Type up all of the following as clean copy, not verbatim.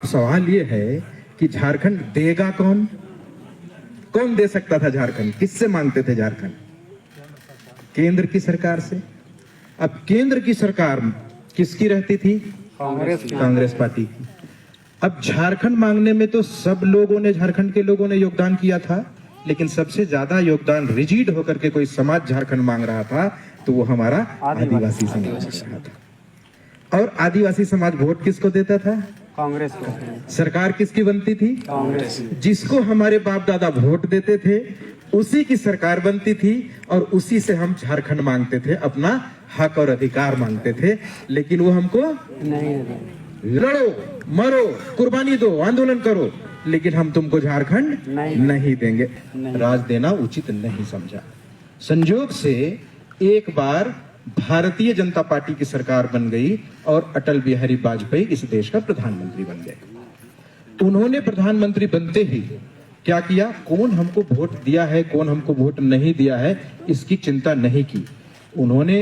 सवाल ये है कि झारखंड देगा कौन? कौन दे सकता था झारखंड? किससे मांगते थे झारखंड? केंद्र की सरकार से। अब केंद्र की सरकार किसकी रहती थी? कांग्रेस पार्टी की। अब झारखंड मांगने में तो सब लोगों ने, झारखंड के लोगों ने योगदान किया था, लेकिन सबसे ज्यादा योगदान रिजिड होकर के कोई समाज झारखंड मांग रहा था तो वो हमारा आदिवासी समाज रहा था। और आदिवासी समाज वोट किसको देता था? कांग्रेस को। सरकार किसकी बनती थी? कांग्रेस। जिसको हमारे बाप दादा वोट देते थे उसी की सरकार बनती थी और उसी से हम झारखंड मांगते थे, अपना हक और अधिकार मांगते थे। लेकिन वो हमको नहीं, लड़ो, मरो, कुर्बानी दो, आंदोलन करो, लेकिन हम तुमको झारखंड नहीं देंगे। राज देना उचित नहीं समझा। संयोग से एक बार भारतीय जनता पार्टी की सरकार बन गई और अटल बिहारी वाजपेयी इस देश का प्रधानमंत्री बन गए। उन्होंने प्रधानमंत्री बनते ही क्या किया? कौन हमको वोट दिया है, कौन हमको वोट नहीं दिया है, इसकी चिंता नहीं की। उन्होंने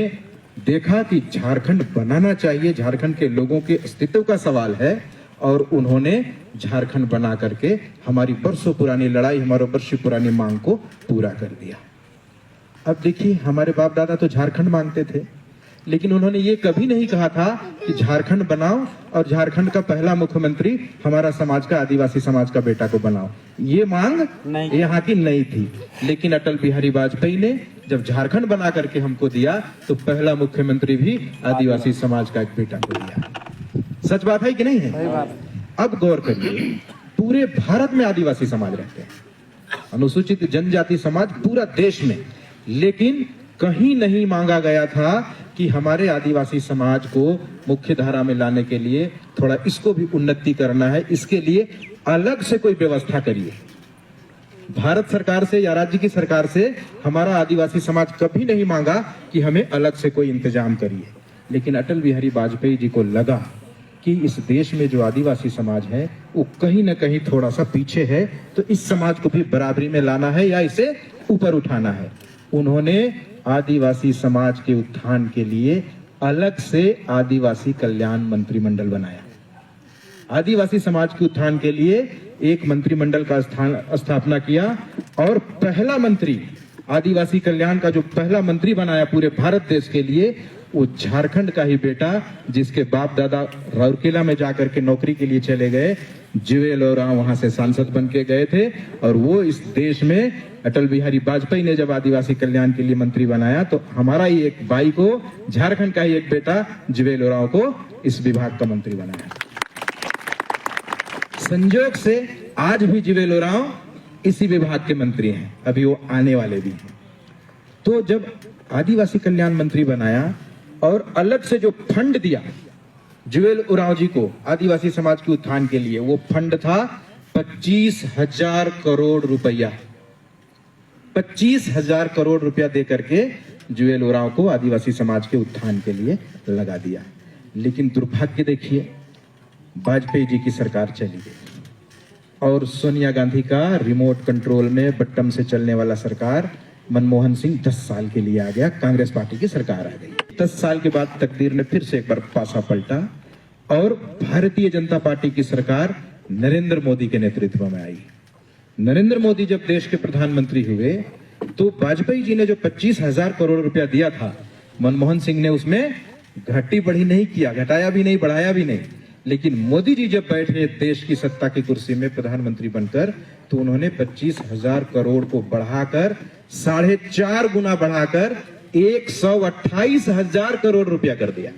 देखा कि झारखंड बनाना चाहिए, झारखंड के लोगों के अस्तित्व का सवाल है, और उन्होंने झारखंड बना करके हमारी बरसों पुरानी लड़ाई, हमारी वर्षों पुरानी मांग को पूरा कर दिया। अब देखिए, हमारे बाप दादा तो झारखंड मांगते थे, लेकिन उन्होंने ये कभी नहीं कहा था कि झारखंड बनाओ और झारखंड का पहला मुख्यमंत्री हमारा समाज का, आदिवासी समाज का बेटा को बनाओ। ये मांग यहाँ की नहीं थी। लेकिन अटल बिहारी वाजपेयी ने जब झारखंड बना करके हमको दिया तो पहला मुख्यमंत्री भी आदिवासी समाज का एक बेटा को दिया। सच बात है कि नहीं है? अब गौर करिए, पूरे भारत में आदिवासी समाज रहते हैं, अनुसूचित जनजाति समाज पूरा देश में, लेकिन कहीं नहीं मांगा गया था कि हमारे आदिवासी समाज को मुख्य धारा में लाने के लिए थोड़ा इसको भी उन्नति करना है, इसके लिए अलग से कोई व्यवस्था करिए। भारत सरकार से या राज्य की सरकार से हमारा आदिवासी समाज कभी नहीं मांगा कि हमें अलग से कोई इंतजाम करिए। लेकिन अटल बिहारी वाजपेयी जी को लगा कि इस देश में जो आदिवासी समाज है वो कहीं ना कहीं थोड़ा सा पीछे है, तो इस समाज को भी बराबरी में लाना है या इसे ऊपर उठाना है। उन्होंने आदिवासी समाज के उत्थान के लिए अलग से आदिवासी कल्याण मंत्रिमंडल बनाया। आदिवासी समाज के उत्थान के लिए एक मंत्रिमंडल का स्थापना किया और पहला मंत्री, आदिवासी कल्याण का जो पहला मंत्री बनाया पूरे भारत देश के लिए, वो झारखंड का ही बेटा, जिसके बाप दादा राउरकेला में जाकर के नौकरी के लिए चले गए, जुएल ओरांव वहां से सांसद बन के गए थे। और वो इस देश में अटल बिहारी वाजपेयी ने जब आदिवासी कल्याण के लिए मंत्री बनाया तो हमारा ही एक भाई को, झारखंड का ही एक बेटा जुएल ओरांव को इस विभाग का मंत्री बनाया। संयोग से आज भी जुएल ओरांव इसी विभाग के मंत्री हैं, अभी वो आने वाले भी हैं। तो जब आदिवासी कल्याण मंत्री बनाया और अलग से जो फंड दिया जुएल ओरांव जी को आदिवासी समाज के उत्थान के लिए, वो फंड था 25,000 करोड़ रुपया। 25,000 करोड़ रुपया दे करके जुएल ओरांव को आदिवासी समाज के उत्थान के लिए लगा दिया। लेकिन दुर्भाग्य देखिए, वाजपेयी जी की सरकार चली गई और सोनिया गांधी का रिमोट कंट्रोल में बटन से चलने वाला सरकार मनमोहन सिंह 10 साल के लिए आ गया, कांग्रेस पार्टी की सरकार आ गई। 10 साल के बाद तकदीर ने फिर से एक बार पासा पलटा और भारतीय जनता पार्टी की सरकार नरेंद्र मोदी के नेतृत्व में आई। नरेंद्र मोदी जब देश के प्रधानमंत्री हुए तो वाजपेयी जी ने जो 25,000 करोड़ रुपया दिया था, मनमोहन सिंह ने उसमें घटी बढ़ी नहीं किया, घटाया भी नहीं, बढ़ाया भी नहीं। लेकिन मोदी जी जब बैठे देश की सत्ता की कुर्सी में प्रधानमंत्री बनकर, तो उन्होंने 25,000 करोड़ को बढ़ाकर 4.5 गुना बढ़ाकर 128,000 करोड़ रुपया कर दिया।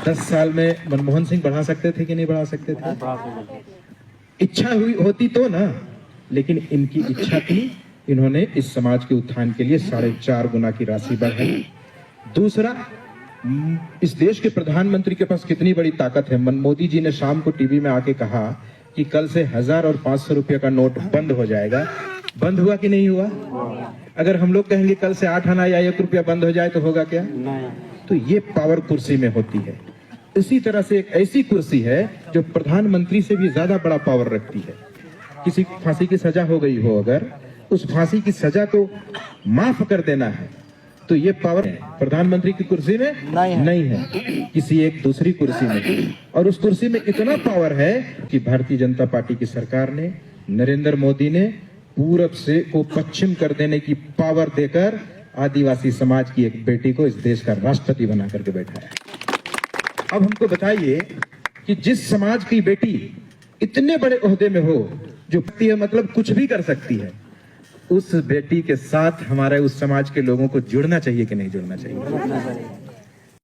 10 साल में मनमोहन सिंह बढ़ा सकते थे कि नहीं बढ़ा सकते थे? इच्छा हुई होती तो ना, लेकिन इनकी इच्छा थी, इन्होंने इस समाज के उत्थान के लिए 4.5 गुना की राशि बढ़ाई। दूसरा, इस देश के प्रधानमंत्री के पास कितनी बड़ी ताकत है। मोदी जी ने शाम को टीवी में आके कहा कि कल से 1000 और 500 रुपये का नोट बंद हो जाएगा। बंद हुआ कि नहीं हुआ? अगर हम लोग कहेंगे कल से 8 आना या 1 रुपया बंद हो जाए तो होगा क्या? तो ये पावर कुर्सी में होती है। इसी तरह से एक ऐसी कुर्सी है जो प्रधानमंत्री से भी ज्यादा बड़ा पावर रखती है। किसी फांसी की सजा हो गई हो, अगर उस फांसी की सजा को माफ कर देना है तो ये पावर प्रधानमंत्री की कुर्सी में नहीं है, किसी एक दूसरी कुर्सी में। और उस कुर्सी में इतना पावर है कि भारतीय जनता पार्टी की सरकार ने, नरेंद्र मोदी ने पूरब से को पश्चिम कर देने की पावर देकर आदिवासी समाज की एक बेटी को इस देश का राष्ट्रपति बना करके बैठाया। अब हमको बताइए कि जिस समाज की बेटी इतने बड़े ओहदे में हो, जो मतलब कुछ भी कर सकती है, उस बेटी के साथ हमारे उस समाज के लोगों को जुड़ना चाहिए कि नहीं जुड़ना चाहिए?